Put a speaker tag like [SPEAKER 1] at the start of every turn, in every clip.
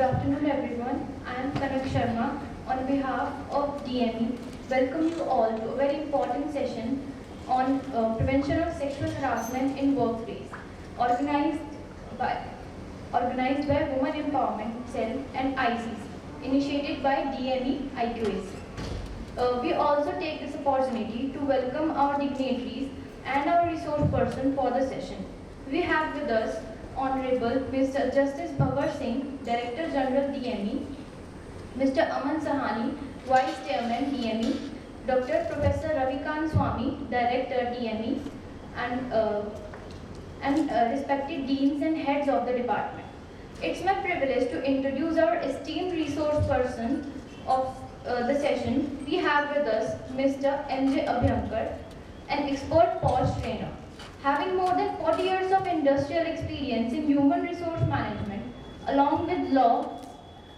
[SPEAKER 1] afternoon everyone. I am Kanak Sharma on behalf of DME. Welcome you all to a very important session on prevention of sexual harassment in workplace, organized by organized by Women Empowerment Cell and ICC, initiated by DME IQAC. We also take this opportunity to welcome our dignitaries and our resource person for the session. We have with us Honorable Mr. Justice Bhagar Singh, Director General DME, Mr. Aman Sahani, Vice Chairman DME, Dr. Professor Ravikant Swami, Director DME, and respected deans and heads of the department. It's my privilege to introduce our esteemed resource person of the session. We have with us Mr. M.J. Abhyankar, an expert POSH trainer. Having more than 40 years of industrial experience in human resource management, along with law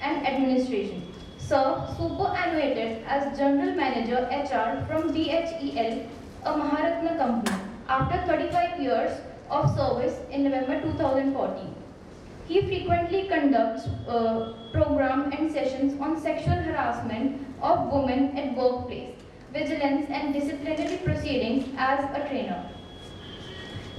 [SPEAKER 1] and administration. Sir superannuated as General Manager HR from BHEL, a Maharatna company, after 35 years of service in November 2014. He frequently conducts programs and sessions on sexual harassment of women at workplace, vigilance and disciplinary proceedings as a trainer.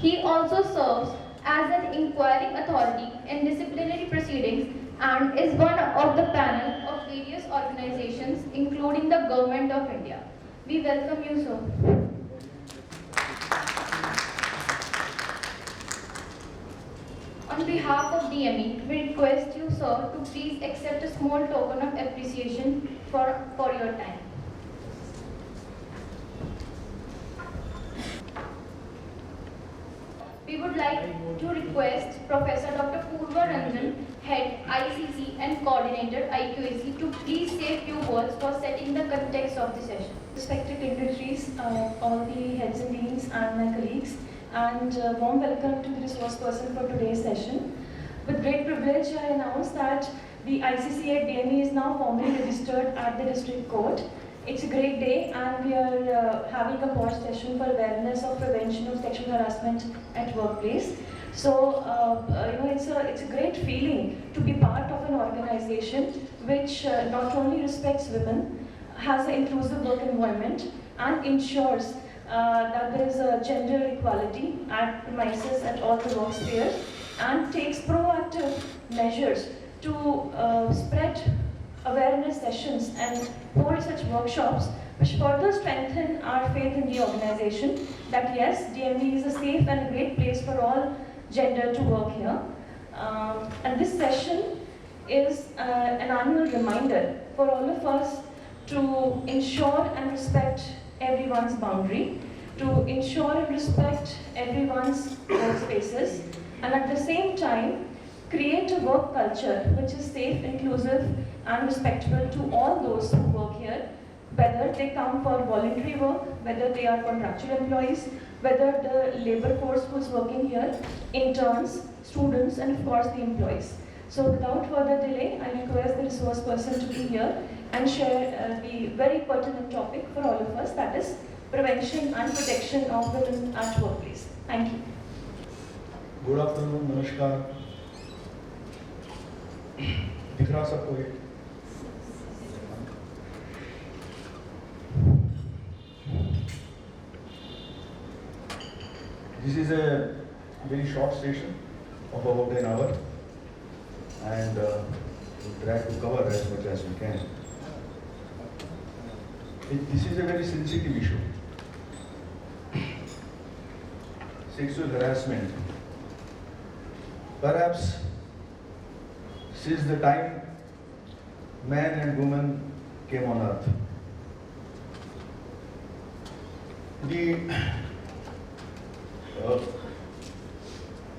[SPEAKER 1] He also serves as an inquiring authority in disciplinary proceedings and is one of the panel of various organizations including the Government of India. We welcome you, sir. On behalf of DME, we request you, sir, to please accept a small token of appreciation for your time. We would like to request Professor Dr. Purva Ranjan, Head ICC and Coordinator IQAC, to please say a few words for setting the context of the session.
[SPEAKER 2] Respected dignitaries, all the heads and deans and my colleagues, and warm welcome to the resource person for today's session. With great privilege, I announce that the ICC at DME is now formally registered at the District Court. It's a great day, and we are having a POSH session for awareness of prevention of sexual harassment at workplace. So, it's a great feeling to be part of an organization which not only respects women, has an inclusive work environment, and ensures that there is a gender equality at premises at all the work spheres, and takes proactive measures to spread awareness sessions and hold such workshops which further strengthen our faith in the organization that yes, DME is a safe and a great place for all gender to work here. And this session is an annual reminder for all of us to ensure and respect everyone's boundary, to ensure and respect everyone's workspaces, and at the same time create a work culture which is safe, inclusive and respectful to all those who work here, whether they come for voluntary work, whether they are contractual employees, whether the labor force who is working here, interns, students, and of course the employees. So without further delay, I request the resource person to be here and share the very pertinent topic for all of us, that is prevention and protection of women at workplace. Thank you.
[SPEAKER 3] Good afternoon, namaskar. दिख रहा सबको ये? This is a very short session of about an hour, and we'll try to cover as much as we can. This is a very sensitive issue. Sexual harassment. Perhaps since the time man and woman came on earth,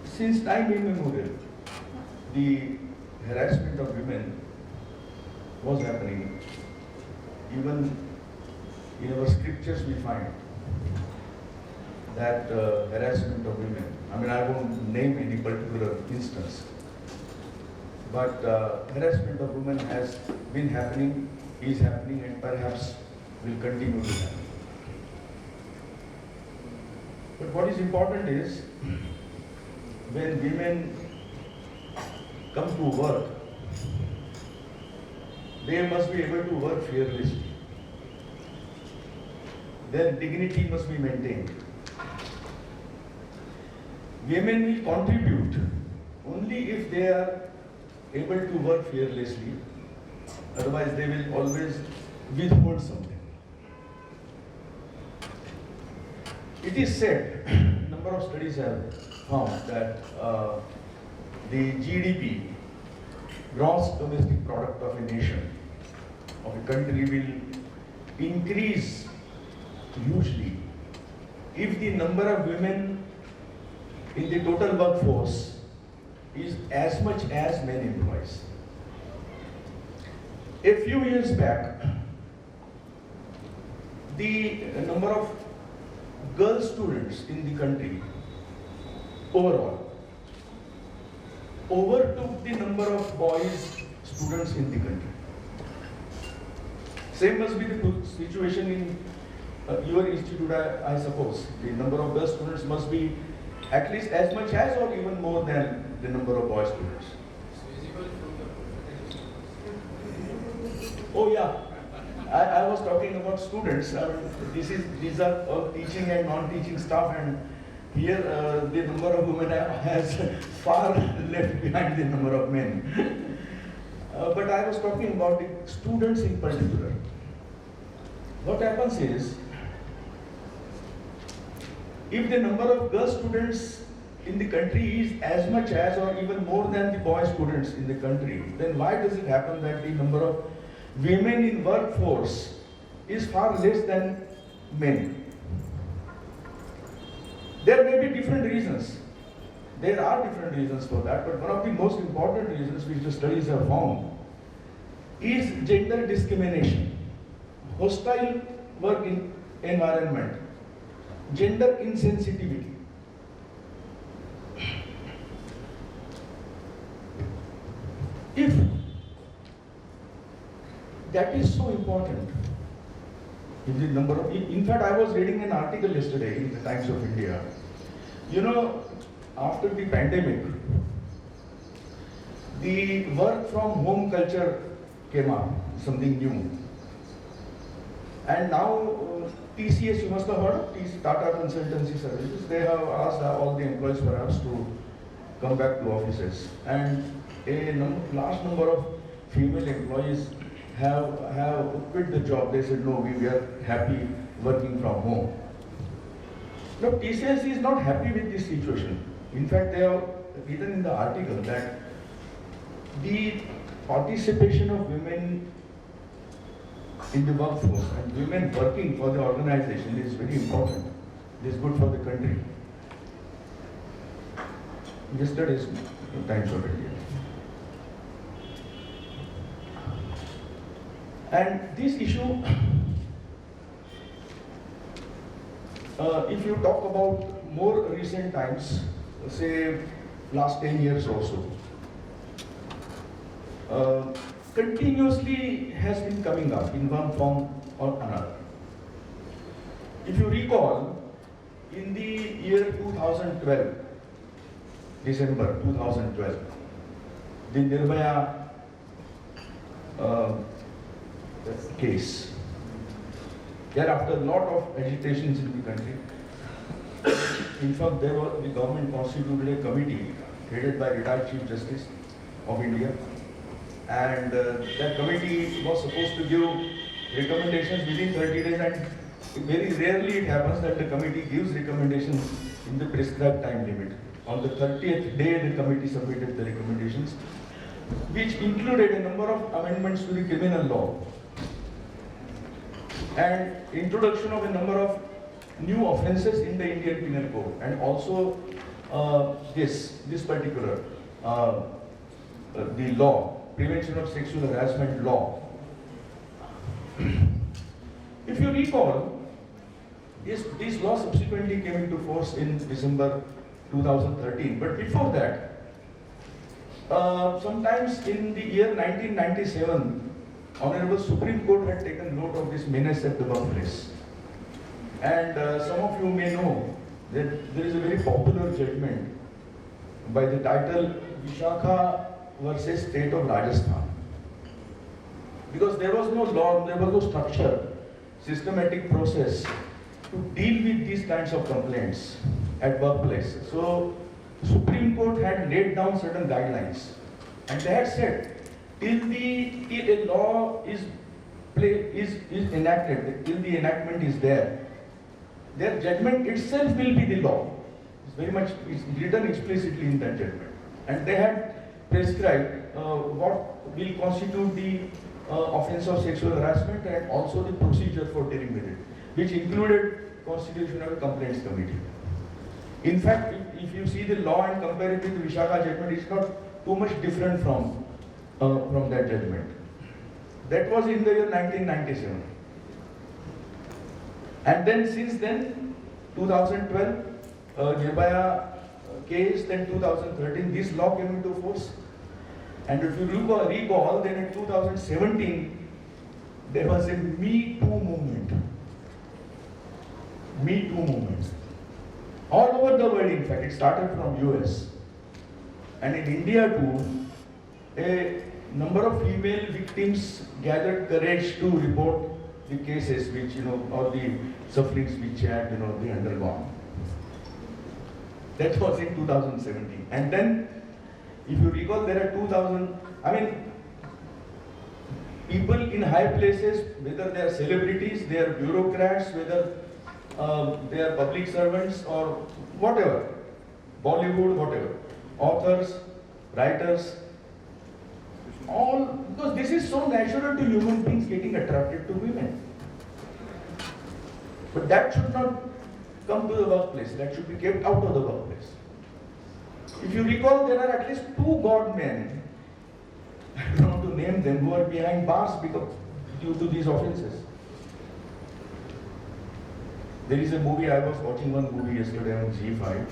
[SPEAKER 3] since time immemorial, the harassment of women was happening. Even in our scriptures we find that harassment of women. I mean, I won't name any particular instance, but harassment of women has been happening, is happening, and perhaps will continue to happen. But what is important is, when women come to work, they must be able to work fearlessly. Their dignity must be maintained. Women will contribute only if they are able to work fearlessly. Otherwise, they will always withhold something. It is said, a number of studies have found that the GDP, gross domestic product of a nation, of a country, will increase hugely if the number of women in the total workforce is as much as men employees. A few years back, the number of girl students in the country overall overtook the number of boys students in the country. Same must be the situation in your institute, I suppose. The number of girl students must be at least as much as or even more than the number of boy students. Oh yeah, I was talking about students. These are all teaching and non-teaching staff, and here the number of women has far left behind the number of men. But I was talking about the students in particular. What happens is, if the number of girl students in the country is as much as or even more than the boy students in the country, then why does it happen that the number of women in workforce is far less than men? There may be different reasons. There are different reasons for that, but one of the most important reasons which the studies have found is gender discrimination, hostile work environment, gender insensitivity. If that is so important, if the number of, in fact, I was reading an article yesterday in the Times of India. You know, after the pandemic, the work from home culture came up, something new. And now TCS, you must have heard of Tata Consultancy Services. They have asked all the employees perhaps to come back to offices. And a large number of female employees have quit the job. They said, no, we are happy working from home. Now, TCS is not happy with this situation. In fact, they have written in the article that the participation of women in the workforce and women working for the organization is very important. It is good for the country. Yesterday's Times of India. And this issue, if you talk about more recent times, say last 10 years or so, continuously has been coming up in one form or another. If you recall, in the year 2012, December 2012, the Nirbhaya case. Thereafter, a lot of agitations in the country. In fact, the government constituted a committee headed by retired Chief Justice of India, and that committee was supposed to give recommendations within 30 days, and very rarely it happens that the committee gives recommendations in the prescribed time limit. On the 30th day, the committee submitted the recommendations, which included a number of amendments to the criminal law and introduction of a number of new offences in the Indian Penal Code, and also this particular the law, Prevention of Sexual Harassment law. If you recall, this law subsequently came into force in December 2013. But before that, sometimes in the year 1997, Honorable Supreme Court had taken note of this menace at the workplace. And some of you may know that there is a very popular judgment by the title Vishakha versus State of Rajasthan. because there was no law, there was no structure, systematic process to deal with these kinds of complaints at workplace. So Supreme Court had laid down certain guidelines, and they had said till a law is enacted, till the enactment is there, their judgment itself will be the law. It's written explicitly in that judgment, and they had prescribed what will constitute the offence of sexual harassment and also the procedure for dealing with it, which included constitution of a complaints committee. In fact, if you see the law and compare it with the Vishaka judgment, it's not too much different from that judgment. That was in the year 1997. And then since then, 2012, Nirbhaya case, then 2013, this law came into force. And if you recall, then in 2017, there was a Me Too movement. Me Too movement. All over the world, in fact, it started from US. And in India too, a number of female victims gathered courage to report the cases which, or the sufferings which had, they undergone. That was in 2017. And then, if you recall, there are people in high places, whether they are celebrities, they are bureaucrats, whether they are public servants or whatever, Bollywood, whatever, authors, writers, all, because this is so natural to human beings getting attracted to women. But that should not come to the workplace, that should be kept out of the workplace. If you recall, there are at least 2 God men, I don't want to name them, who are behind bars due to these offences. There is a movie, I was watching one movie yesterday on G5,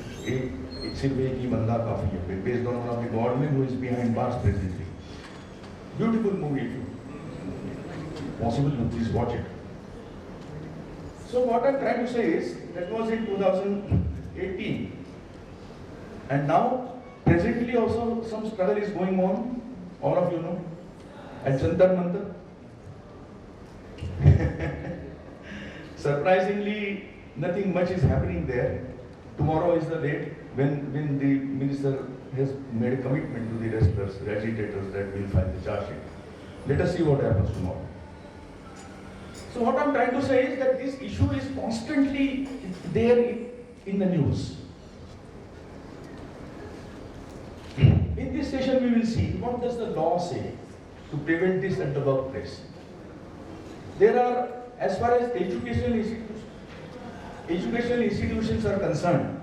[SPEAKER 3] Sirve Ki Banda Kafi Hai, based on one of the God men who is behind bars presently. Beautiful movie, if you possible, please watch it. So what I'm trying to say is, that was in 2018. And now, presently also some struggle is going on, all of you know, at Jantar Mantar. Surprisingly, nothing much is happening there. Tomorrow is the date when the minister has made a commitment to the wrestlers, the agitators, that will file the charge sheet. Let us see what happens tomorrow. So what I'm trying to say is that this issue is constantly there in the news. In this session, we will see what does the law say to prevent this at the workplace. There are, as far as educational institutions are concerned,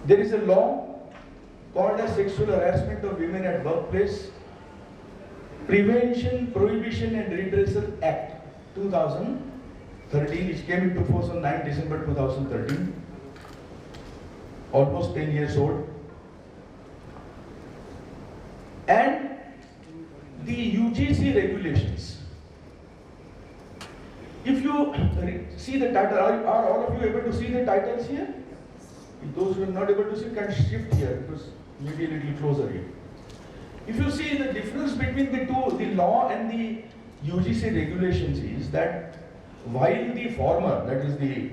[SPEAKER 3] there is a law called as Sexual Harassment of Women at Workplace Prevention, Prohibition and Redressal Act 2013, which came into force on 9 December 2013, almost 10 years old. And the UGC regulations. If you see the title, are all of you able to see the titles here? If those who are not able to see, can shift here, because maybe a little closer here. If you see the difference between the two, the law and the UGC regulations, is that while the former, that is the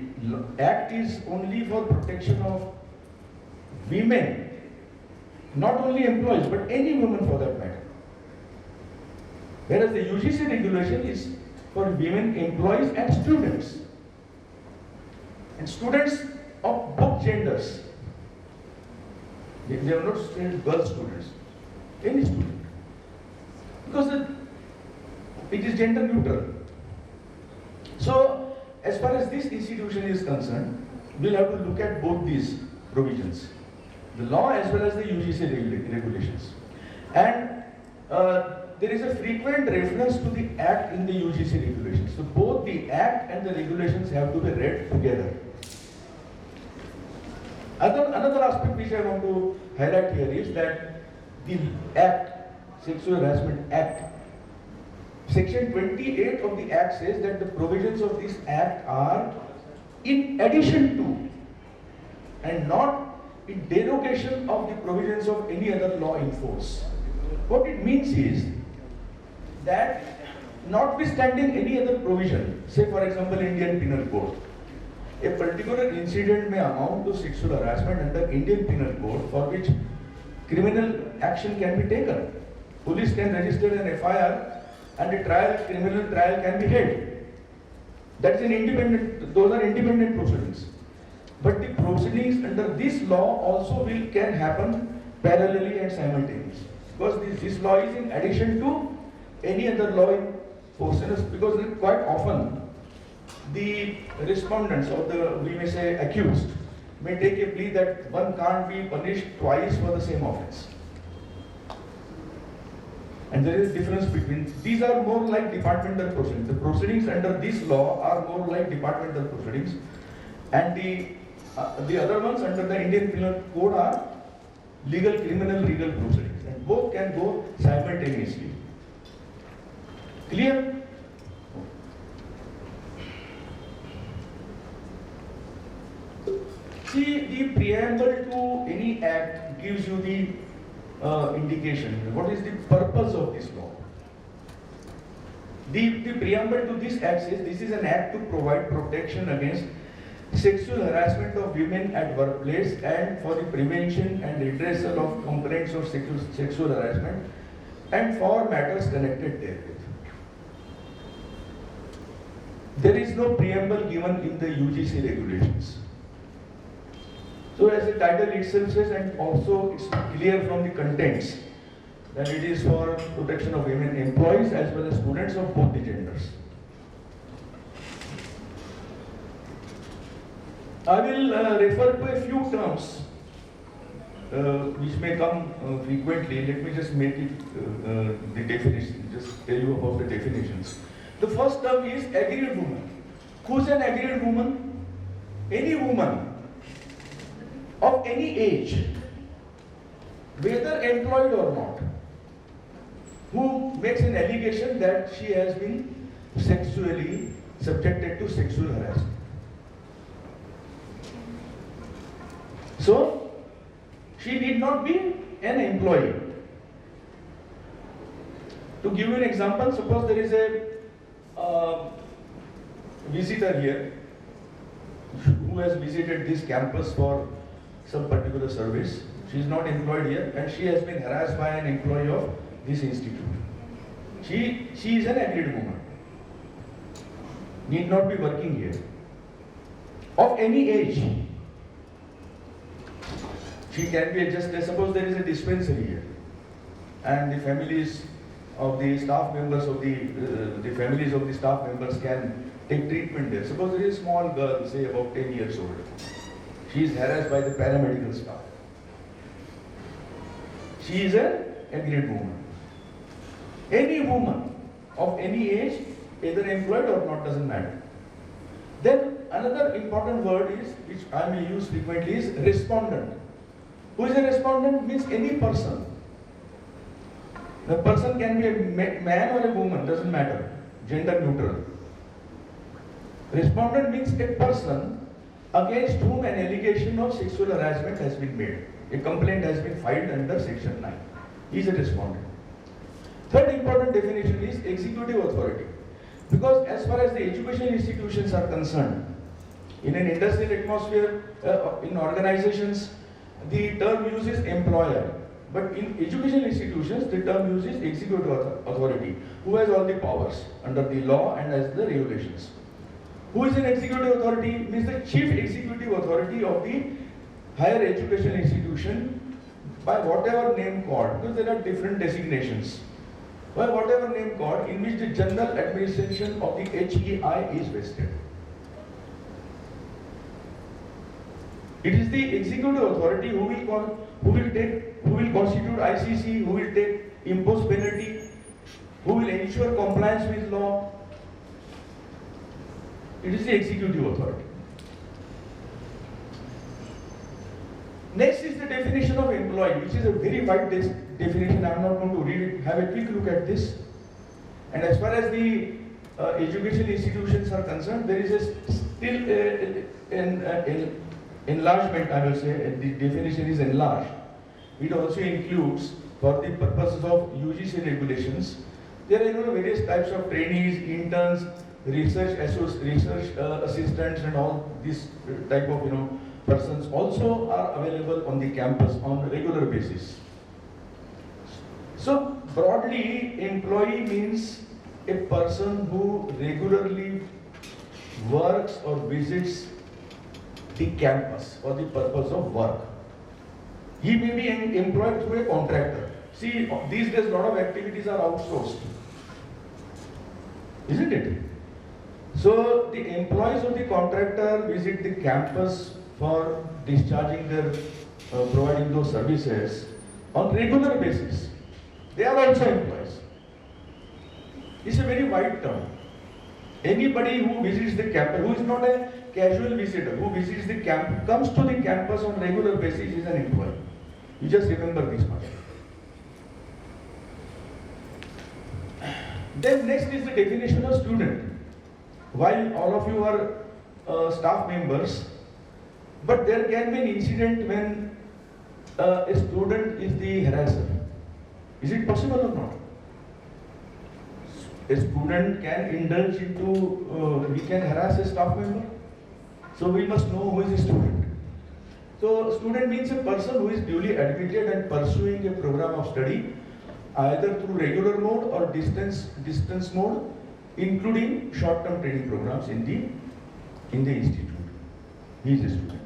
[SPEAKER 3] act, is only for protection of women, not only employees, but any woman for that matter. Whereas the UGC regulation is for women employees and students. And students of both genders. They are not girl students, any student. Because it is gender neutral. So, as far as this institution is concerned, we'll have to look at both these provisions, the law as well as the UGC regulations. And there is a frequent reference to the Act in the UGC regulations. So both the Act and the regulations have to be read together. Another aspect which I want to highlight here is that the Act, Sexual Harassment Act, Section 28 of the Act says that the provisions of this Act are in addition to and not in derogation of the provisions of any other law in force. What it means is that notwithstanding any other provision, say for example Indian Penal Code, a particular incident may amount to sexual harassment under Indian Penal Code for which criminal action can be taken. Police can register an FIR and a criminal trial can be held. That's an independent, those are independent proceedings. But the proceedings under this law also can happen parallelly and simultaneously. Because this law is in addition to any other law in force. Because quite often the respondents or we may say accused may take a plea that one can't be punished twice for the same offense. And there is a difference between, these are more like departmental proceedings. The proceedings under this law are more like departmental proceedings, and the other ones under the Indian Penal Code are criminal legal proceedings, and both can go simultaneously. Clear? See, the preamble to any act gives you the indication. What is the purpose of this law? The preamble to this act says this is an act to provide protection against sexual harassment of women at workplace and for the prevention and redressal of complaints of sexual harassment and for matters connected therewith. There is no preamble given in the UGC regulations. So as the title itself says, and also it's clear from the contents that it is for protection of women employees as well as students of both the genders. I will refer to a few terms which may come frequently. Let me just make it the definition, just tell you about the definitions. The first term is aggrieved woman. Who's an aggrieved woman? Any woman of any age, whether employed or not, who makes an allegation that she has been sexually subjected to sexual harassment. So, she need not be an employee. To give you an example, suppose there is a visitor here who has visited this campus for some particular service. She is not employed here and she has been harassed by an employee of this institute. She is an aggrieved woman. Need not be working here. Of any age. She can be adjusted. Suppose there is a dispensary here and the families of the staff members of the families of the staff members can take treatment there. Suppose there is a small girl, say about 10 years old. She is harassed by the paramedical staff. She is an aggrieved woman. Any woman of any age, either employed or not, doesn't matter. Then another important word is, which I may use frequently, is respondent. Who is a respondent? Means any person. The person can be a man or a woman, doesn't matter. Gender neutral. Respondent means a person against whom an allegation of sexual harassment has been made. A complaint has been filed under Section 9. He is a respondent. Third important definition is executive authority. Because as far as the educational institutions are concerned, in an industrial atmosphere, in organizations, the term uses employer. But in educational institutions, the term uses executive authority, who has all the powers under the law and as the regulations. Who is an executive authority? Means the chief executive authority of the higher education institution by whatever name called, because there are different designations. By whatever name called, in which the general administration of the HEI is vested. It is the executive authority who will constitute ICC, who will impose penalty, who will ensure compliance with law. It is the executive authority. Next is the definition of employee, which is a very wide definition. I am not going to read it. Have a quick look at this. And as far as the educational institutions are concerned, there is still an enlargement, I will say. The definition is enlarged. It also includes, for the purposes of UGC regulations, There are various types of trainees, interns, research assistants, and all these type of persons also are available on the campus on a regular basis. So broadly, employee means a person who regularly works or visits the campus for the purpose of work. He may be employed through a contractor. See, these days a lot of activities are outsourced, isn't it? So the employees of the contractor visit the campus for discharging their, providing those services on regular basis. They are also employees. It's a very wide term. Anybody who visits the campus, who is not a casual visitor, who visits the camp, comes to the campus on regular basis is an employee. You just remember this much. Then next is the definition of student. While all of you are staff members, but there can be an incident when a student is the harasser. Is it possible or not? A student can indulge into, he can harass a staff member. So we must know who is a student. So student means a person who is duly admitted and pursuing a program of study either through regular mode or distance mode, including short-term training programs in the institute. He is a student.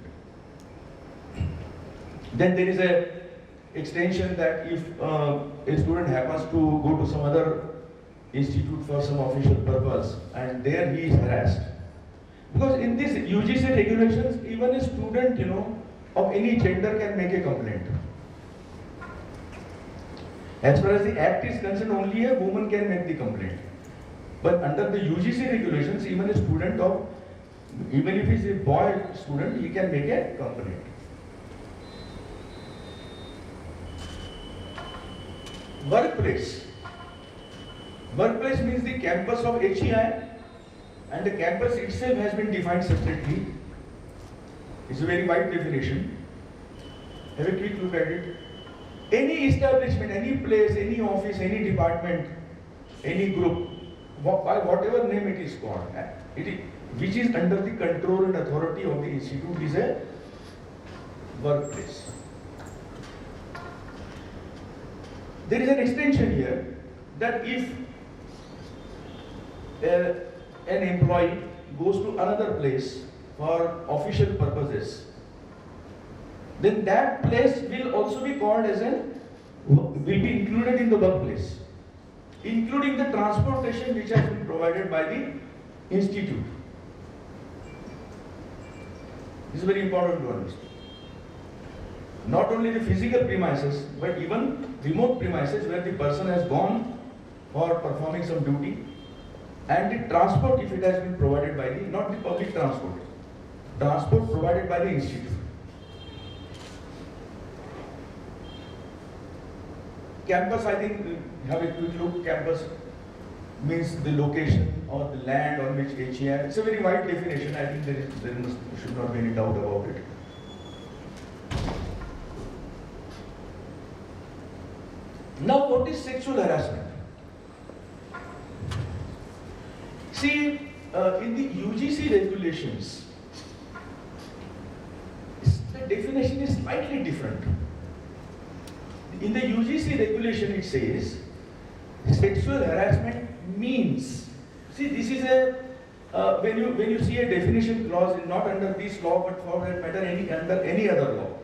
[SPEAKER 3] Then there is a extension that if a student happens to go to some other institute for some official purpose and there he is harassed. Because in these UGC regulations, even a student, of any gender can make a complaint. As far as the Act is concerned, only a woman can make the complaint. But under the UGC regulations, even a student even if he is a boy student, he can make a complaint. Workplace. Workplace means the campus of HEI, and the campus itself has been defined separately. It's a very wide definition. Have a quick look at it. Any establishment, any place, any office, any department, any group, by whatever name it is called, which is under the control and authority of the institute, is a workplace. There is an extension here that if an employee goes to another place for official purposes, then that place will also be called as will be included in the workplace, including the transportation which has been provided by the institute. This is very important to understand. Not only the physical premises, but even remote premises where the person has gone for performing some duty, and the transport if it has been provided by the, not the public transport provided by the institute. Campus, I think, have a quick look. Campus means the location or the land on which HEI. It's a very wide definition. I think there should not be any doubt about it. Now, what is sexual harassment? See, in the UGC regulations, the definition is slightly different. In the UGC regulation, it says sexual harassment means. See, this is when you see a definition clause, not under this law, but for that matter, under any other law,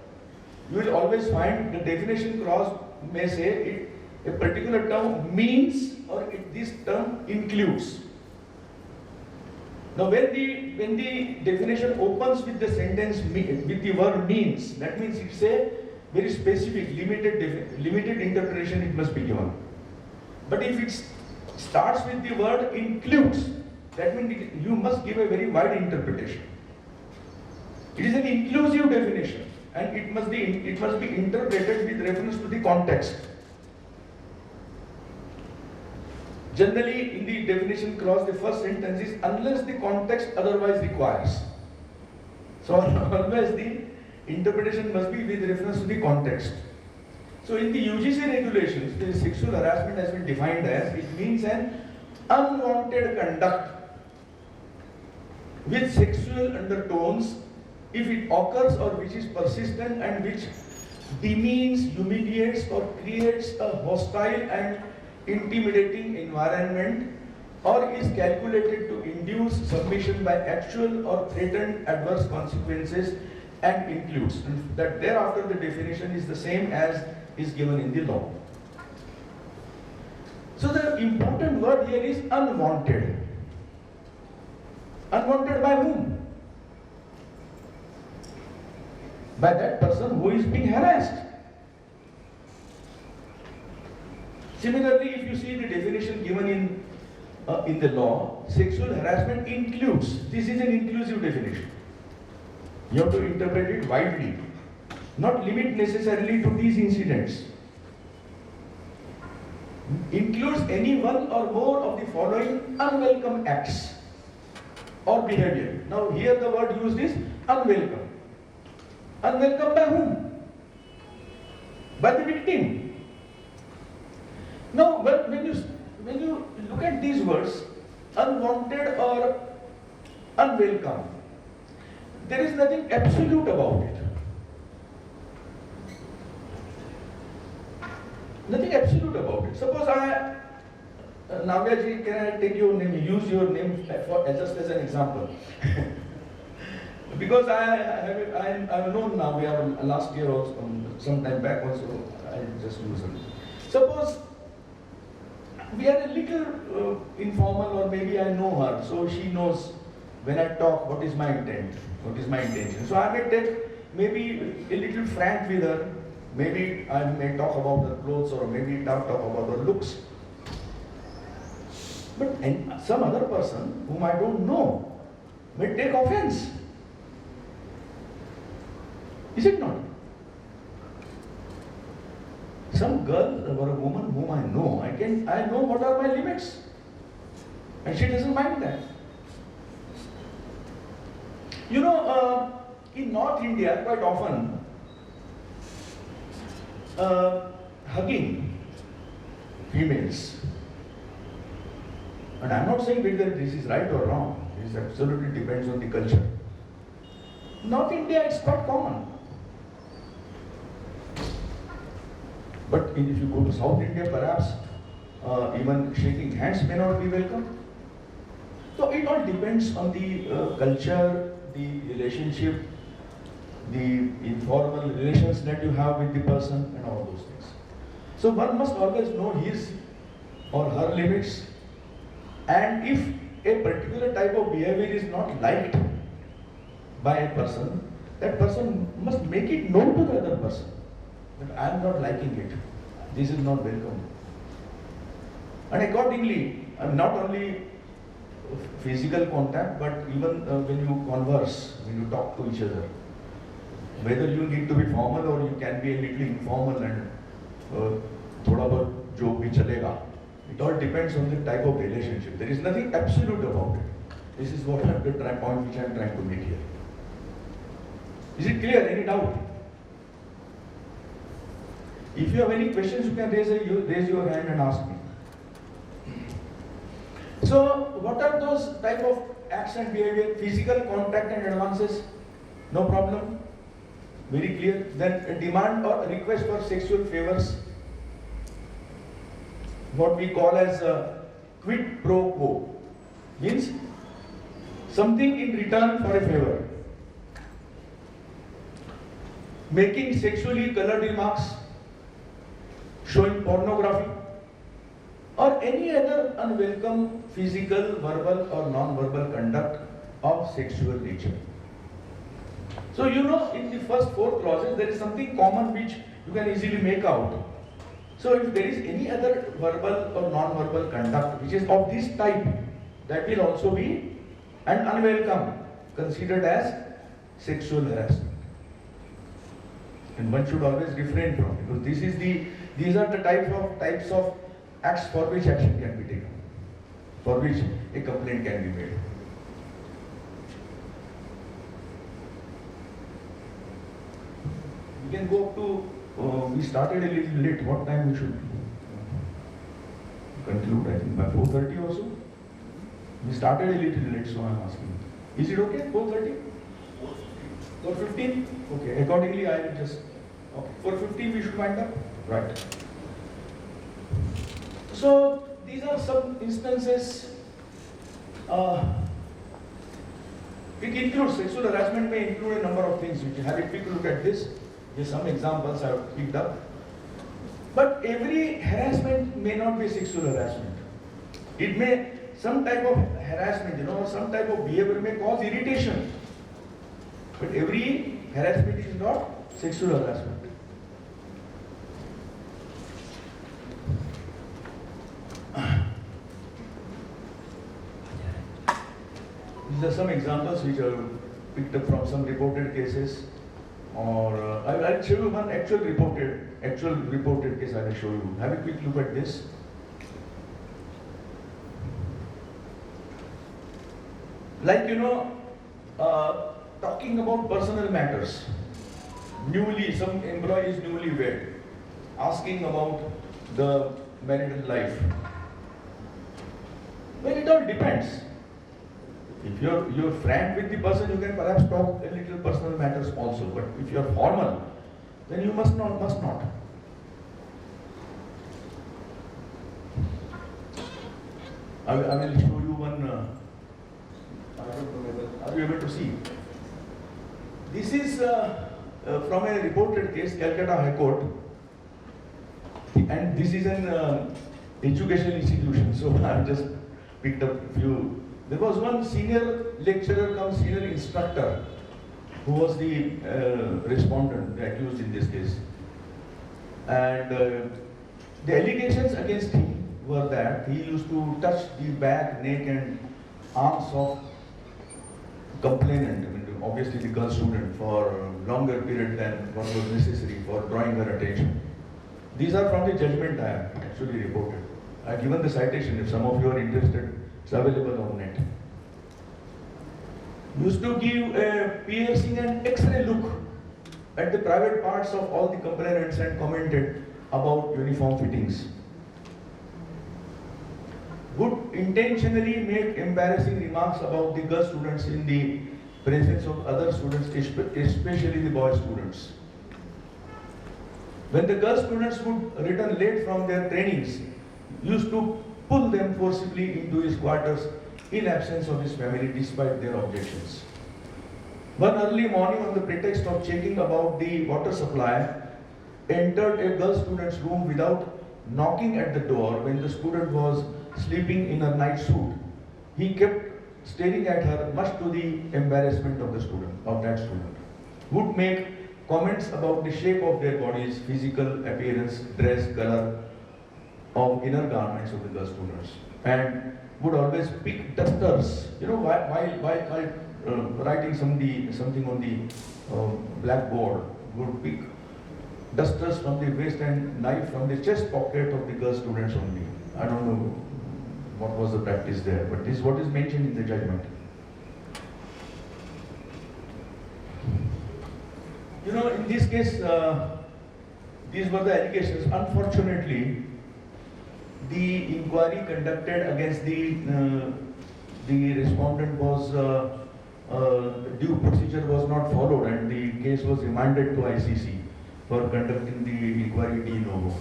[SPEAKER 3] you will always find the definition clause may say a particular term means or this term includes. Now, when the definition opens with the sentence with the word means, that means it's a very specific, limited interpretation it must be given. But if it starts with the word includes, that means you must give a very wide interpretation. It is an inclusive definition, and it must be interpreted with reference to the context. Generally, in the definition clause, the first sentence is unless the context otherwise requires. So always the interpretation must be with reference to the context. So in the UGC regulations, the sexual harassment has been defined as, it means an unwanted conduct with sexual undertones if it occurs or which is persistent and which demeans, humiliates or creates a hostile and intimidating environment or is calculated to induce submission by actual or threatened adverse consequences and includes. And that thereafter the definition is the same as is given in the law. So the important word here is unwanted. Unwanted by whom? By that person who is being harassed. Similarly, if you see the definition given in the law, sexual harassment includes. This is an inclusive definition. You have to interpret it widely, not limit necessarily to these incidents. Includes any one or more of the following unwelcome acts or behavior. Now here the word used is unwelcome. Unwelcome by whom? By the victim. Now when you look at these words, unwanted or unwelcome, there is nothing absolute about it. Nothing absolute about it. Suppose Navya ji, can I take your name, use your name just as an example? Because I've known Navya last year also, some time back also, I just use her. Suppose we are a little informal, or maybe I know her, so she knows when I talk what is my intent, what is my intention. So I may take maybe a little frank with her. Maybe I may talk about her clothes or maybe talk about her looks. But some other person whom I don't know may take offense. Is it not? Some girl or a woman whom I know, I know what are my limits. And she doesn't mind that. You know, in North India, quite often, hugging females, and I'm not saying whether this is right or wrong, it absolutely depends on the culture. North India, it's quite common. But if you go to South India, perhaps even shaking hands may not be welcome. So it all depends on the culture, the relationship, the informal relations that you have with the person and all those things. So one must always know his or her limits, and if a particular type of behavior is not liked by a person, that person must make it known to the other person that I am not liking it, this is not welcome. And accordingly, not only physical contact, but even when you converse, when you talk to each other, whether you need to be formal or you can be a little informal and thoda bahut joke bhi chalega. It all depends on the type of relationship. There is nothing absolute about it. This is what the point which I am trying to make here. Is it clear? Any doubt? If you have any questions, you can raise your hand and ask me. So, what are those type of acts and behavior? Physical contact and advances, no problem. Very clear. Then a demand or a request for sexual favors, what we call as quid pro quo, means something in return for a favor. Making sexually colored remarks, showing pornography, or any other unwelcome physical, verbal or non-verbal conduct of sexual nature. So you know, in the first four clauses there is something common which you can easily make out. So if there is any other verbal or non-verbal conduct which is of this type, that will also be an unwelcome, considered as sexual harassment. And one should always refrain from it, because these are the types of acts for which action can be taken, for which a complaint can be made. We can go up to we started a little late. What time we should conclude? I think by 4:30 or so. We started a little late, so I'm asking. Is it okay? 4:30? 4:15? Okay. Accordingly, I will just. Okay. 4:15 we should wind up. Right. So these are some instances. It includes sexual harassment may include a number of things. You can have a quick look at this. Here's some examples I have picked up. But every harassment may not be sexual harassment. It may, some type of harassment, some type of behavior may cause irritation. But every harassment is not sexual harassment. These are some examples which are picked up from some reported cases, or I'll show you one actual reported case. I will show you. Have a quick look at this. Like talking about personal matters. Some employee is newly wed, asking about the marital life. Well, it all depends. If you're frank with the person, you can perhaps talk a little personal matters also. But if you're formal, then you must not. I will show you one. I don't know whether are you able to see? This is from a reported case, Calcutta High Court, and this is an educational institution. So I just picked up a few. There was one senior lecturer come senior instructor who was the respondent, the accused in this case. And the allegations against him were that he used to touch the back, neck and arms of complainant, obviously the girl student, for a longer period than what was necessary for drawing her attention. These are from the judgment I have actually reported. I have given the citation. If some of you are interested, it's available on net. Used to give a piercing and X-ray look at the private parts of all the complainants and commented about uniform fittings. Would intentionally make embarrassing remarks about the girl students in the presence of other students, especially the boy students. When the girl students would return late from their trainings, used to pull them forcibly into his quarters in absence of his family despite their objections. One early morning, on the pretext of checking about the water supply, entered a girl student's room without knocking at the door when the student was sleeping in a night suit. He kept staring at her, much to the embarrassment of that student. Would make comments about the shape of their bodies, physical appearance, dress, color of inner garments of the girl students, and would always pick dusters. While writing something on the blackboard, would pick dusters from the waist and knife from the chest pocket of the girl students only. I don't know what was the practice there, but this is what is mentioned in the judgment. In this case, these were the allegations. Unfortunately, the inquiry conducted against the respondent was due procedure was not followed, and the case was remanded to ICC for conducting the inquiry de novo.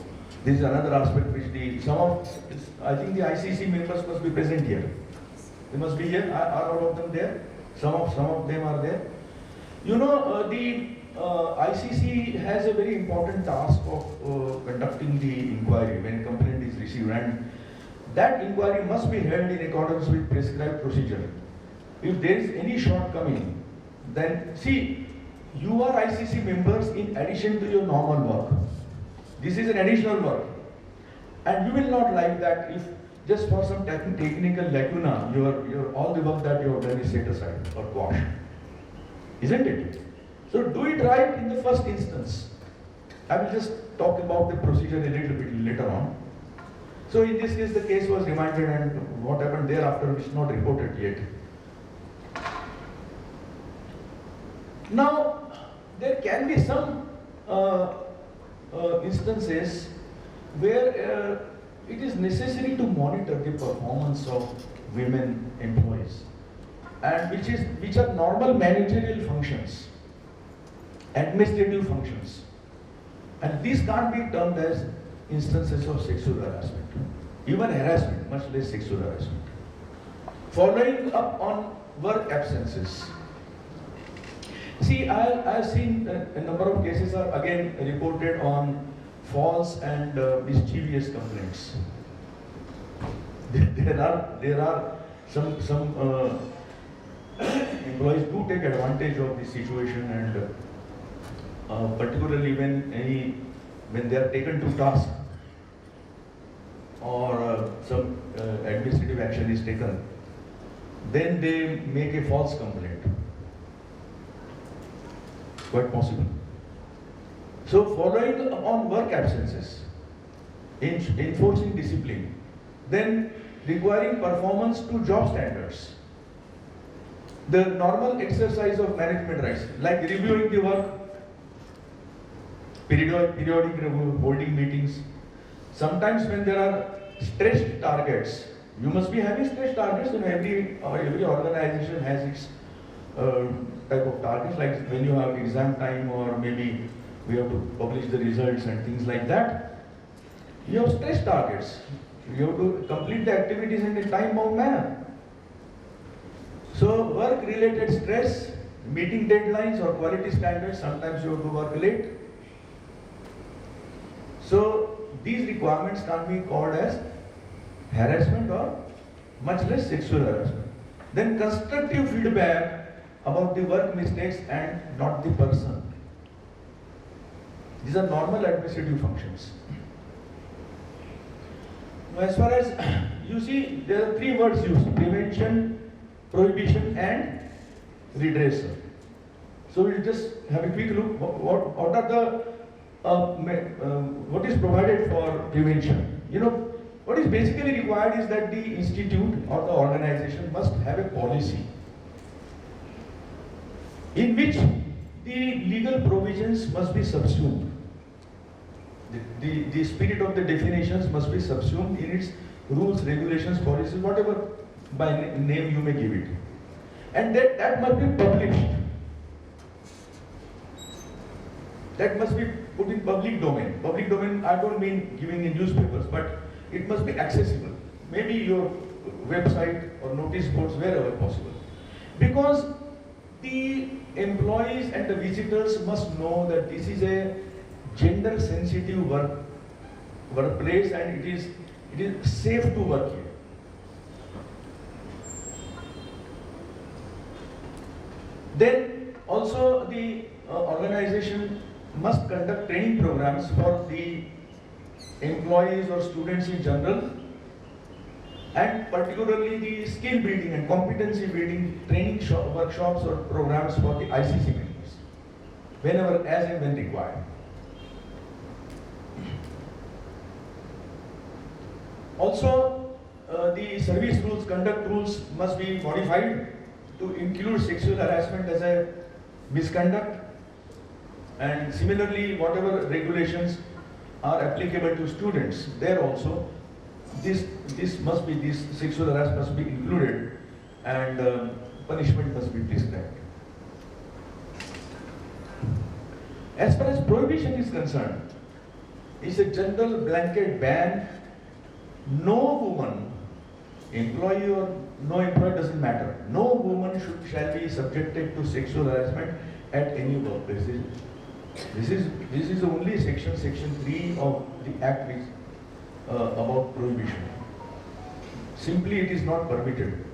[SPEAKER 3] This is another aspect which I think the ICC members must be present here. They must be here. Are all of them there? Some of them are there. The ICC has a very important task of conducting the inquiry when a complaint is received, and that inquiry must be held in accordance with prescribed procedure. If there is any shortcoming, then you are ICC members in addition to your normal work. This is an additional work, and you will not like that if just for some technical lacuna, all the work that you have done is set aside or quashed, isn't it? So do it right in the first instance. I will just talk about the procedure a little bit later on. So in this case, the case was remanded, and what happened thereafter is not reported yet. Now, there can be some instances where it is necessary to monitor the performance of women employees, and which are normal managerial functions, administrative functions, and these can't be termed as instances of sexual harassment, even harassment, much less sexual harassment. Following up on work absences. See, I've seen a number of cases are again reported on false and mischievous complaints. There are some employees do take advantage of the situation, and particularly when they are taken to task or some administrative action is taken, then they make a false complaint. Quite possible. So following on work absences, enforcing discipline, then requiring performance to job standards. The normal exercise of management rights, like reviewing the work, periodic review, holding meetings. Sometimes when there are stretched targets, you must be having stretched targets, and every organization has its type of targets, like when you have exam time, or maybe we have to publish the results and things like that. You have stretched targets. You have to complete the activities in a time-bound manner. So work-related stress, meeting deadlines or quality standards, sometimes you have to work late. So these requirements can't be called as harassment or much less sexual harassment. Then constructive feedback about the work mistakes and not the person. These are normal administrative functions. As far as you see, there are three words used: prevention, prohibition, and redressal. So we'll just have a quick look. What are the what is provided for prevention? You know, what is basically required is that the institute or the organization must have a policy in which the legal provisions must be subsumed. The spirit of the definitions must be subsumed in its rules, regulations, policies, whatever by name you may give it. And that must be published. That must be put in public domain. Public domain, I don't mean giving in newspapers, but it must be accessible. Maybe your website or notice boards, wherever possible. Because the employees and the visitors must know that this is a gender sensitive workplace, and it is safe to work here. Then also the organization must conduct training programs for the employees or students in general, and particularly the skill building and competency building training workshops or programs for the ICC members, whenever, as and when required. Also, the service rules, conduct rules must be modified to include sexual harassment as a misconduct, and similarly, whatever regulations are applicable to students, there also this sexual harassment must be included, and punishment must be prescribed. As far as prohibition is concerned, it's a general blanket ban. No woman, employee or no employee, doesn't matter. No woman shall be subjected to sexual harassment at any workplace. This is only section 3 of the Act which about prohibition. Simply, it is not permitted.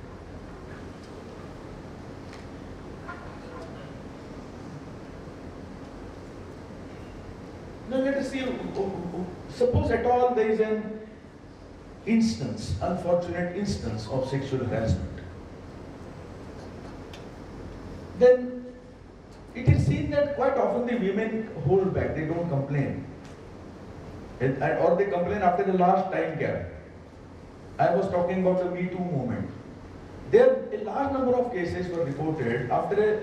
[SPEAKER 3] Now let us see. Suppose at all there is an unfortunate instance of sexual harassment. Then it is seen that quite often the women hold back, they don't complain. Or they complain after the last time gap. I was talking about the Me Too movement. There a large number of cases were reported after a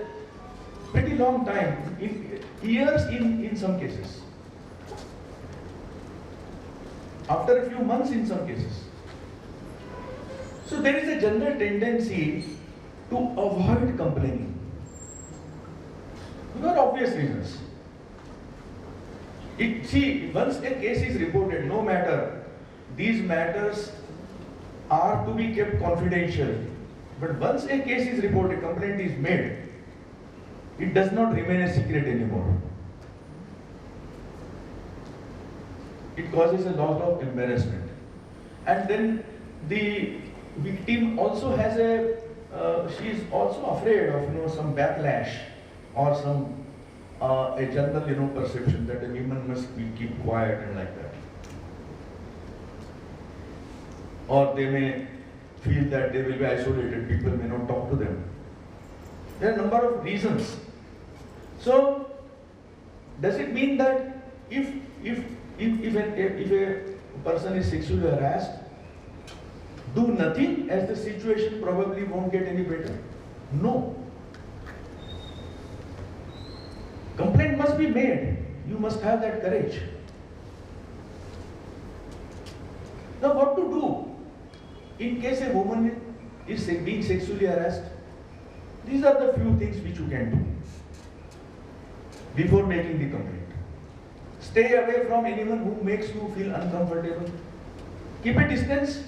[SPEAKER 3] pretty long time, in years in some cases. after a few months in some cases. So there is a general tendency to avoid complaining for obvious reasons. See, once a case is reported, no matter, these matters are to be kept confidential. But once a case is reported, complaint is made, it does not remain a secret anymore. It causes a lot of embarrassment. And then the victim also has she is also afraid of some backlash or some a general perception that a woman must be keep quiet and like that. Or they may feel that they will be isolated, people may not talk to them. There are a number of reasons. So, does it mean that if a person is sexually harassed, do nothing as the situation probably won't get any better? No. Complaint must be made. You must have that courage. Now what to do in case a woman is being sexually harassed? These are the few things which you can do before making the complaint. Stay away from anyone who makes you feel uncomfortable. Keep a distance.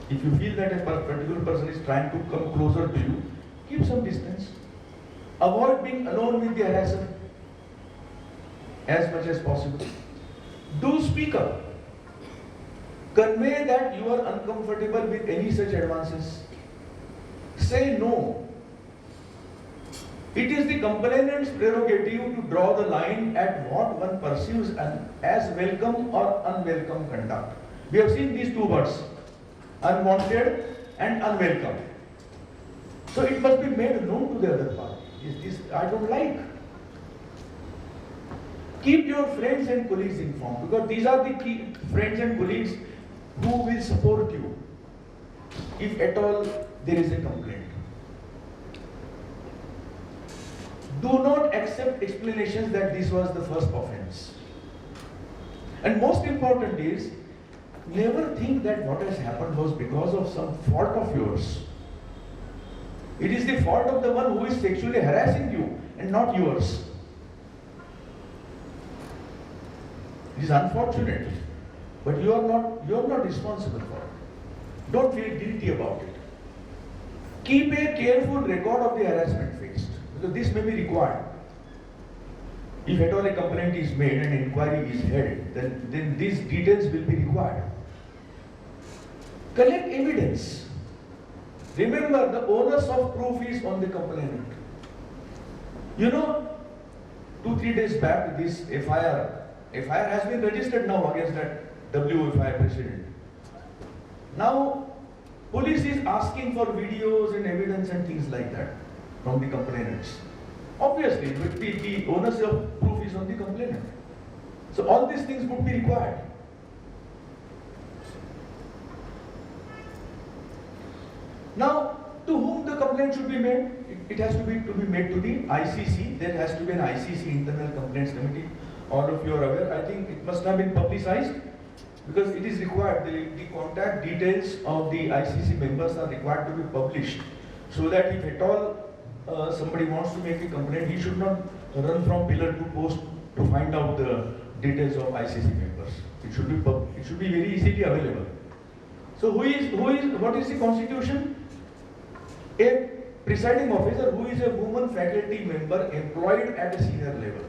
[SPEAKER 3] If you feel that a particular person is trying to come closer to you, keep some distance. Avoid being alone with the harasser as much as possible. Do speak up. Convey that you are uncomfortable with any such advances. Say no. It is the complainant's prerogative to draw the line at what one perceives as welcome or unwelcome conduct. We have seen these two words, unwanted and unwelcome. So it must be made known to the other party. This I don't like. Keep your friends and colleagues informed, because these are the key friends and colleagues who will support you if at all there is a complaint. Do not accept explanations that this was the first offense. And most important is, never think that what has happened was because of some fault of yours. It is the fault of the one who is sexually harassing you and not yours. It is unfortunate, but you are not responsible for it. Don't feel guilty about it. Keep a careful record of the harassment faced, because this may be required. If at all a complaint is made and inquiry is held, then these details will be required. Collect evidence. Remember, the onus of proof is on the complainant. 2-3 days back, this FIR has been registered now against that WFI president. Now, police is asking for videos and evidence and things like that from the complainants. Obviously, the onus of proof is on the complainant. So all these things would be required. Now, to whom the complaint should be made? It has to be made to the ICC. There has to be an ICC, Internal Complaints Committee. All of you are aware. I think it must have been publicized because it is required. The contact details of the ICC members are required to be published, so that if at all somebody wants to make a complaint, he should not run from pillar to post to find out the details of ICC members. It should be very easily available. So what is the constitution? A presiding officer who is a woman faculty member employed at a senior level,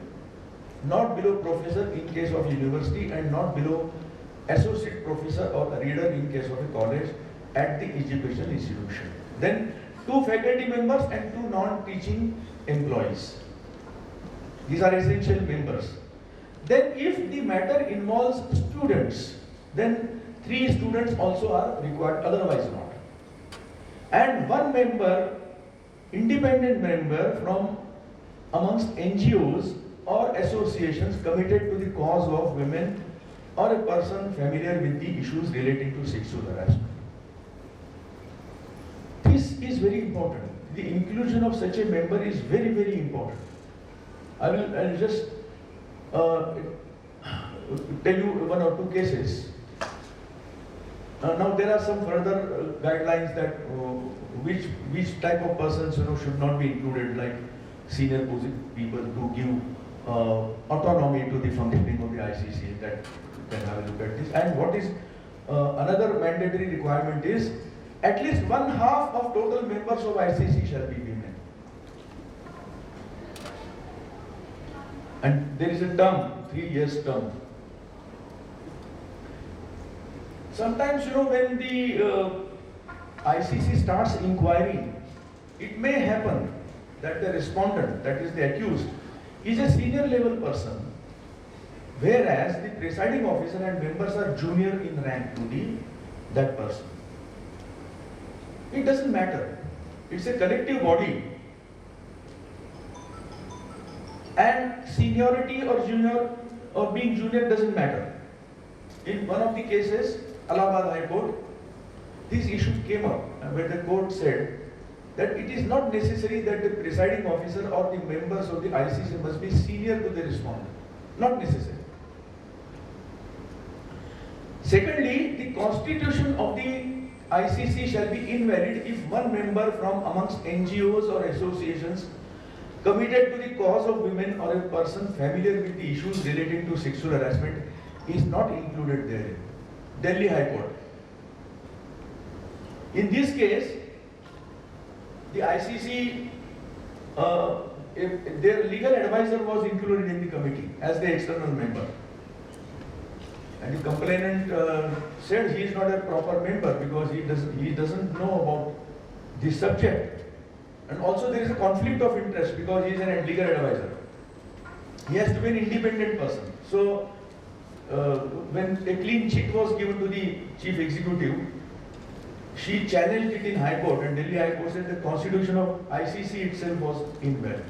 [SPEAKER 3] not below professor in case of university and not below associate professor or a reader in case of a college at the educational institution. Then 2 faculty members and 2 non-teaching employees. These are essential members. Then if the matter involves students, then 3 students also are required, otherwise not. And 1 member, independent member from amongst NGOs or associations committed to the cause of women or a person familiar with the issues relating to sexual harassment. This is very important. The inclusion of such a member is very, very important. I will just tell you one or two cases. Now there are some further guidelines that which type of persons should not be included, like senior people to give autonomy to the functioning of the ICC. That you can have a look at this. And what is another mandatory requirement is at least 1/2 of total members of ICC shall be women. And there is a term, 3 years term. Sometimes, when the ICC starts inquiry, it may happen that the respondent, that is the accused, is a senior level person, whereas the presiding officer and members are junior in rank to that person. It doesn't matter. It's a collective body. And seniority or junior or being junior doesn't matter. In one of the cases, Allahabad High Court, this issue came up where the court said that it is not necessary that the presiding officer or the members of the ICC must be senior to the respondent. Not necessary. Secondly, the constitution of the ICC shall be invalid if one member from amongst NGOs or associations committed to the cause of women or a person familiar with the issues relating to sexual harassment is not included therein. Delhi High Court. In this case, the ICC, their legal advisor was included in the committee as the external member. And the complainant said he is not a proper member because he doesn't know about this subject. And also there is a conflict of interest because he is an legal advisor. He has to be an independent person. So when a clean chit was given to the chief executive, she challenged it in High Court, and Delhi High Court said the constitution of ICC itself was invalid.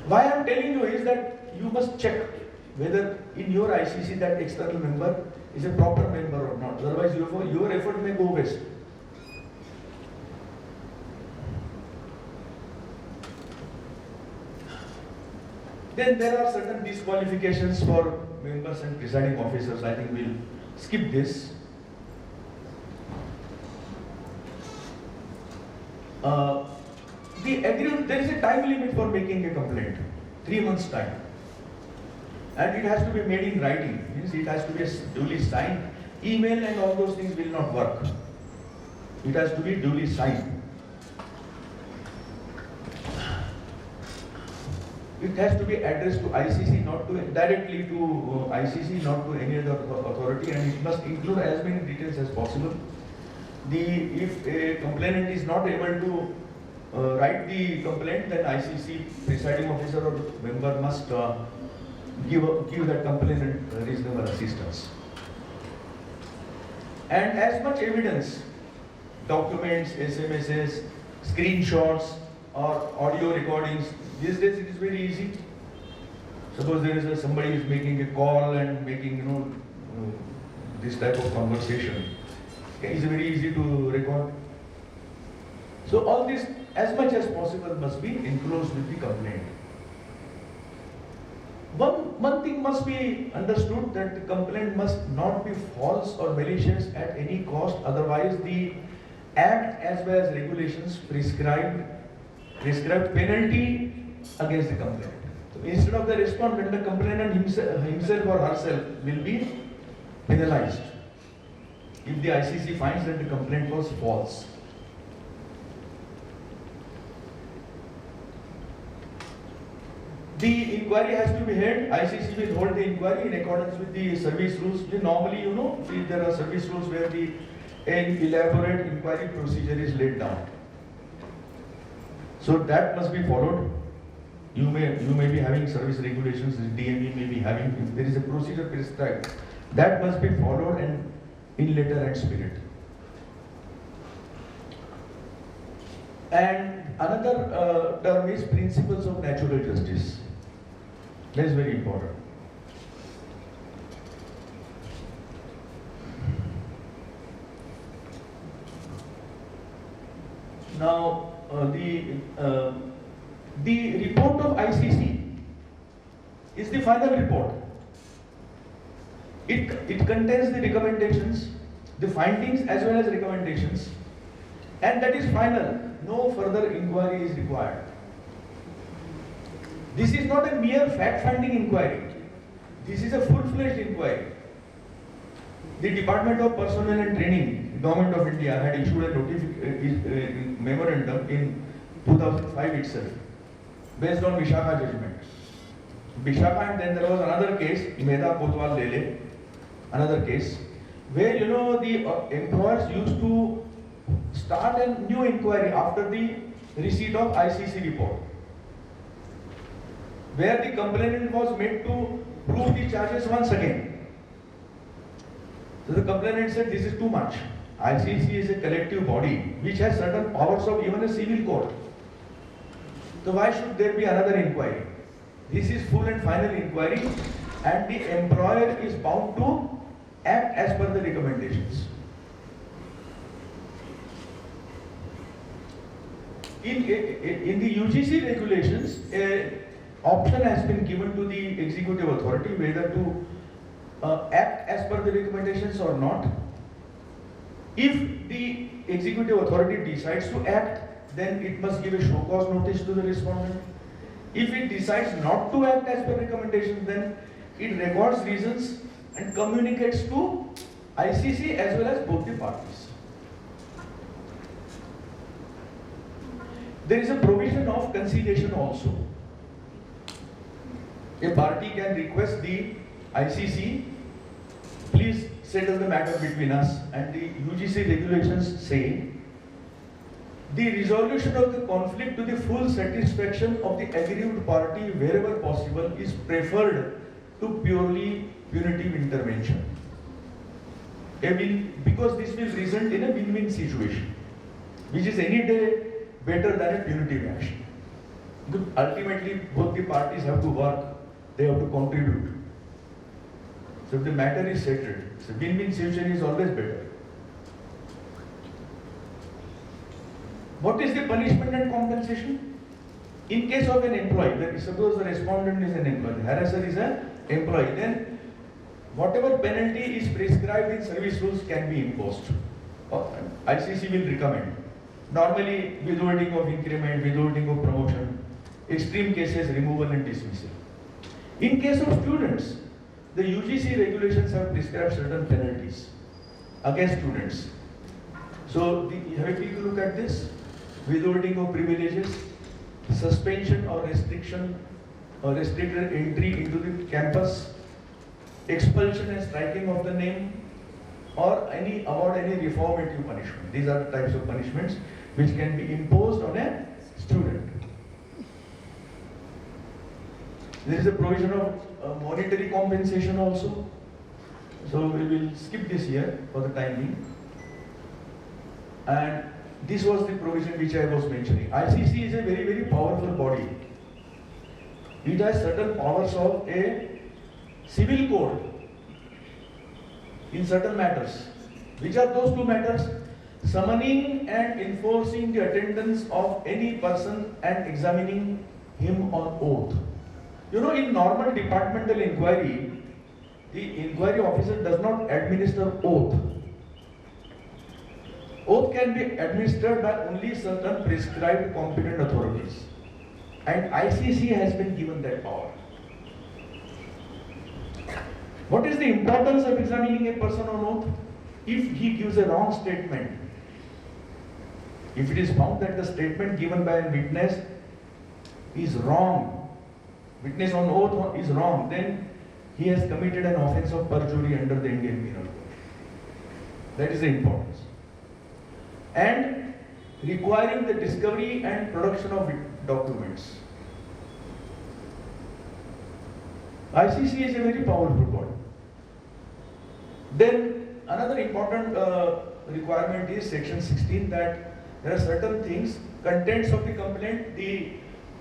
[SPEAKER 3] Why I am telling you is that you must check whether in your ICC that external member is a proper member or not. Otherwise your effort may go waste. Then there are certain disqualifications for members and presiding officers. I think we'll skip this. There is a time limit for making a complaint, 3 months time. And it has to be made in writing, means it has to be duly signed. Email and all those things will not work. It has to be duly signed. It has to be addressed to ICC, not to directly to ICC, not to any other authority, and it must include as many details as possible. If a complainant is not able to write the complaint, then ICC presiding officer or member must give that complainant reasonable assistance. And as much evidence, documents, SMSs, screenshots, or audio recordings. These days it is very easy. Suppose there is somebody is making a call and making this type of conversation. It is very easy to record. So all this, as much as possible, must be enclosed with the complaint. One thing must be understood, that the complaint must not be false or malicious at any cost. Otherwise, the Act as well as regulations prescribe penalty against the complainant. So instead of the respondent, the complainant himself or herself will be penalized if the ICC finds that the complaint was false. The inquiry has to be held. ICC will hold the inquiry in accordance with the service rules. Normally, there are service rules where an elaborate inquiry procedure is laid down. So that must be followed. You may be having service regulations, the DME may be having, if there is a procedure prescribed, that must be followed and in letter and spirit. And another term is principles of natural justice. That is very important. Now, the report of ICC is the final report. It contains the recommendations, the findings as well as recommendations, and that is final. No further inquiry is required. This is not a mere fact-finding inquiry. This is a full-fledged inquiry. The Department of Personnel and Training, Government of India, had issued a memorandum in 2005 itself, based on Vishakha judgment. Vishakha, and then there was another case, Mehta Kotwal Lele, another case, where the employers used to start a new inquiry after the receipt of ICC report, where the complainant was made to prove the charges once again. So the complainant said, this is too much. ICC is a collective body which has certain powers of even a civil court. So why should there be another inquiry? This is full and final inquiry, and the employer is bound to act as per the recommendations. In the UGC regulations, an option has been given to the executive authority whether to act as per the recommendations or not. If the executive authority decides to act, then it must give a show cause notice to the respondent. If it decides not to act as per recommendations, then it records reasons and communicates to ICC as well as both the parties. There is a provision of conciliation also. A party can request the ICC, please settle the matter between us, and the UGC regulations say the resolution of the conflict to the full satisfaction of the aggrieved party wherever possible is preferred to purely punitive intervention. Because this will result in a win-win situation, which is any day better than a punitive action. Because ultimately, both the parties have to work, they have to contribute. So if the matter is settled, so win-win situation is always better. What is the punishment and compensation? In case of an employee, suppose the respondent is an employee, the harasser is an employee, then whatever penalty is prescribed in service rules can be imposed. ICC will recommend. Normally, withholding of increment, withholding of promotion, extreme cases, removal and dismissal. In case of students, the UGC regulations have prescribed certain penalties against students. So, have a quick look at this. Withholding of privileges, suspension or restriction or restricted entry into the campus, expulsion and striking of the name, or award any reformative punishment. These are the types of punishments which can be imposed on a student. There is a provision of monetary compensation also. So we will skip this here for the time being. And this was the provision which I was mentioning. ICC is a very, very powerful body. It has certain powers of a civil code in certain matters. Which are those two matters? Summoning and enforcing the attendance of any person and examining him on oath. In normal departmental inquiry, the inquiry officer does not administer oath. Oath can be administered by only certain prescribed competent authorities. And ICC has been given that power. What is the importance of examining a person on oath? If he gives a wrong statement, if it is found that the statement given by a witness is wrong, witness on oath is wrong, then he has committed an offense of perjury under the Indian Penal Code. That is the importance. And requiring the discovery and production of documents. ICC is a very powerful body. Then another important requirement is section 16, that there are certain things, contents of the complaint, the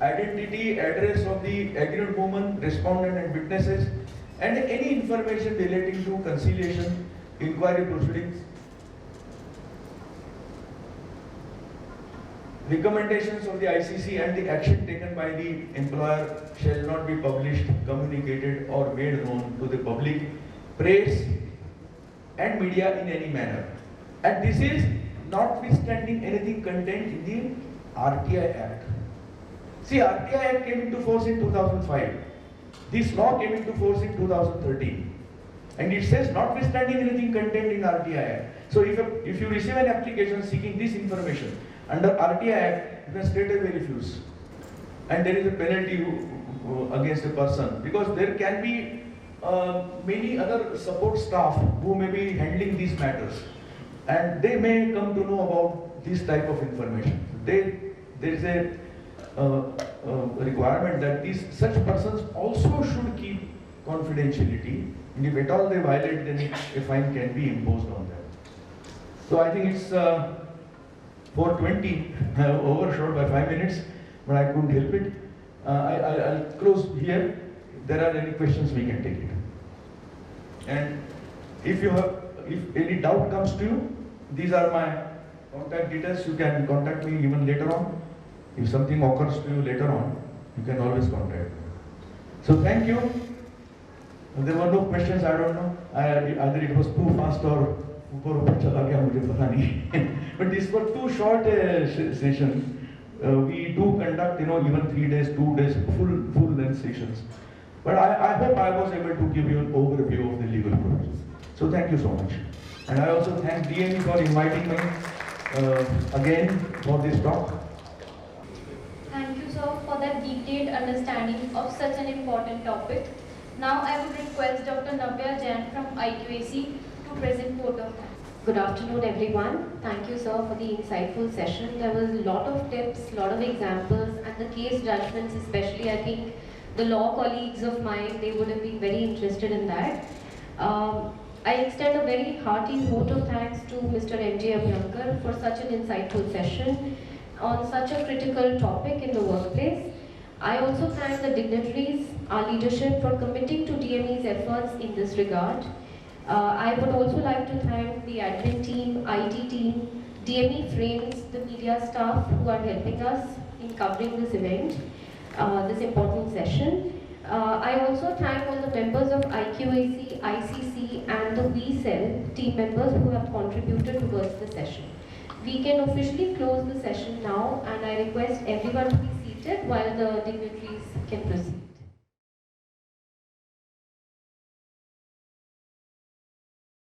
[SPEAKER 3] identity, address of the aggrieved woman, respondent and witnesses, and any information relating to conciliation, inquiry proceedings. Recommendations of the ICC and the action taken by the employer shall not be published, communicated or made known to the public press and media in any manner. And this is notwithstanding anything contained in the RTI Act. See, RTI Act came into force in 2005. This law came into force in 2013. And it says notwithstanding anything contained in RTI Act. So if you receive an application seeking this information under RTI Act, you can straight away refuse. And there is a penalty against a person, because there can be many other support staff who may be handling these matters, and they may come to know about this type of information. There is a requirement that such persons also should keep confidentiality, and if at all they violate, then a fine can be imposed on them. So I think it's 4:20, I have overshot by 5 minutes, but I couldn't help it. I'll close here. If there are any questions, we can take it. And if any doubt comes to you, these are my contact details. You can contact me even later on. If something occurs to you later on, you can always contact me. So thank you. There were no questions, I don't know. Either it was too fast or but these were too short sessions. We do conduct, even 3 days, 2 days, full length sessions. But I hope I was able to give you an overview of the legal process. So thank you so much. And I also thank DME for inviting me again for this talk.
[SPEAKER 1] Thank you, sir, for that detailed understanding of such an important topic. Now I would request Dr. Navya Jain from IQAC to present vote of thanks.
[SPEAKER 4] Good afternoon, everyone. Thank you, sir, for the insightful session. There was a lot of tips, a lot of examples, and the case judgments, especially, I think the law colleagues of mine, they would have been very interested in that. I extend a very hearty vote of thanks to Mr. M.J. Abhyankar for such an insightful session on such a critical topic in the workplace. I also thank the dignitaries, our leadership, for committing to DME's efforts in this regard. I would also like to thank the admin team, IT team, DME Frames, the media staff who are helping us in covering this event, this important session. I also thank all the members of IQAC, ICC and the VCell team members who have contributed towards the session. We can officially close the session now, and I request everyone to be seated while the dignitaries can proceed.